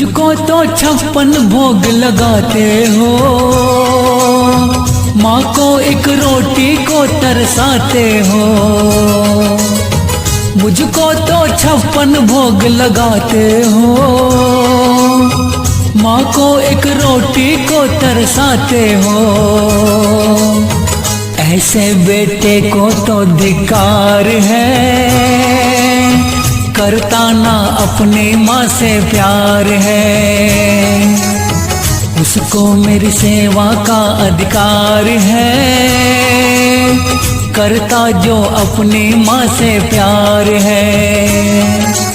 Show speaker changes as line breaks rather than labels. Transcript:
मुझको तो 56 भोग लगाते हो, माँ को एक रोटी को तरसाते हो। मुझको तो 56 भोग लगाते हो, माँ को एक रोटी को तरसाते हो। ऐसे बेटे को तो धिक्कार है, करता ना अपनी माँ से प्यार है। उसको मेरी सेवा का अधिकार है, करता जो अपनी माँ से प्यार है।